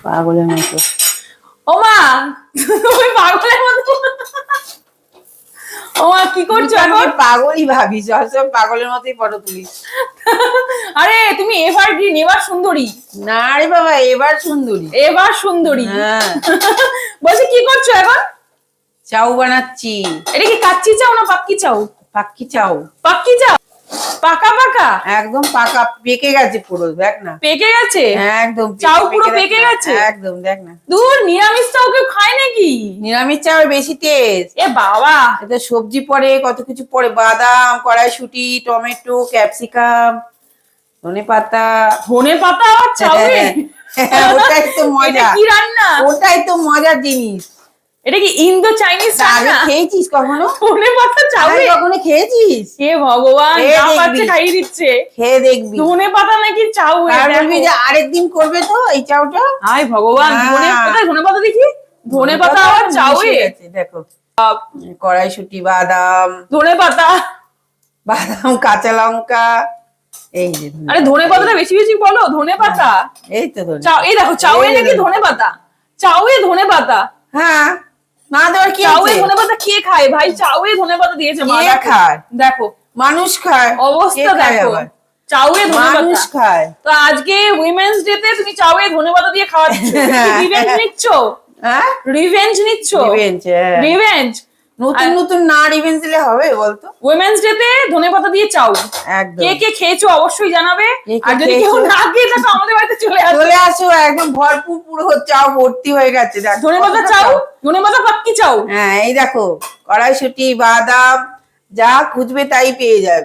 পাগলের মতো। ও মা, তুমি পাগলের মতো। ও মা কি করছো এখন? পাগলই ভাবি, সব পাগলের মতোই ফটো তুলিস। আরে তুমি এভারগ্রিন, এবার সুন্দরী। না রে বাবা, এবার সুন্দরী। এবার সুন্দরী। হ্যাঁ। বলছি কি করছো এখন? চাউ বানাচ্ছি। এটা কি কাচ্চি চাও না পাক্কি চাও? পাক্কি চাউ। পাক্কি চাও? পাকা পাকা? একদম পাকা, পেকে গেছে পুরো, দেখ না। পেকে গেছে? একদম চাউ পুরো পেকে গেছে? একদম, দেখ না। দূর, নিরামিষ চাও কেউ খায় নাকি? নিরামিষ চাউ বেশি টেস্ট। এ বাবা, এতে সবজি পড়ে, কত কিছু পড়ে, বাদাম, কড়াইশুঁটি, টমেটো, ক্যাপসিকাম, ধনেপাতা। ধনেপাতা আর চাউয়ে? ওটাই তো মজা। এটা কি রান্না? ওটাই তো মজার জিনিস। এটা কি ইন্দো চাইনিজ আগে রান্না? খেয়েছিস কখনো? ধনেপাতা চাউয়ে? কখনো খেয়েছিস? হে ভগবান, খেয়ে যা দেখবি। পাচ্ছে খাইয়ে দিচ্ছে। খেয়ে দেখবি। ধনেপাতা নাকি চাউয়ে? আর বলবি যে আরেকদিন করবে তো এই চাউটা। হায় ভগবান, কোথায় ধনেপাতা দেখি? ধনেপাতা আর চাউয়ে? দেখো, কড়াইশুঁটি, বাদাম, ধনেপাতা। বাদাম, কাঁচা লঙ্কা, এই যে আরে ধনেপাতাটা বেশি বেশি বলো, ধনেপাতা। এই তো ধনে। চাউ, এই দেখো চাউয়ে নাকি ধনেপাতা? চাউয়ে ধনেপাতা? হ্যাঁ, না দেওয়ার কি চাউয়ে আছে? ধনেপাতা কে খায় ভাই? চাউয়ে ধনেপাতা দিয়েছে মা। কে খায়? দেখো মানুষ খায়। অবস্থা, কে খায় দেখো আবার? চাউয়ে মানুষ ধনেপাতা। খায়। তো আজকে উইমেন্স ডে তে তুমি চাউয়ে ধনেপাতা দিয়ে খাওয়াচ্ছ, রিভেঞ্জ নিচ্ছ? হ্যাঁ, রিভেঞ্জ নিচ্ছ? রিভেঞ্জ। রিভেঞ্জ। নতুন নতুন না রিভেঞ্জ দিলে হবে বলতো? উইমেন্স ডে তে ধনেপাতা দিয়ে চাউ। একদম। কে কে খেয়েছো অবশ্যই জানাবে। কে কে আর যদি কেউ খেয়েছো? না খেয়ে থাকো আমাদের বাড়িতে চলে আসো। চলে আসো, একদম ভরপুর, পুরো চাউ ভর্তি হয়ে গেছে। দেখ, ধনেপাতা কতটা চাউ, ধনেপাতা পাক্কি চাউ। হ্যাঁ, এই দেখো, কড়াইশুঁটি, বাদাম, যা খুঁজবে তাই পেয়ে যাবে।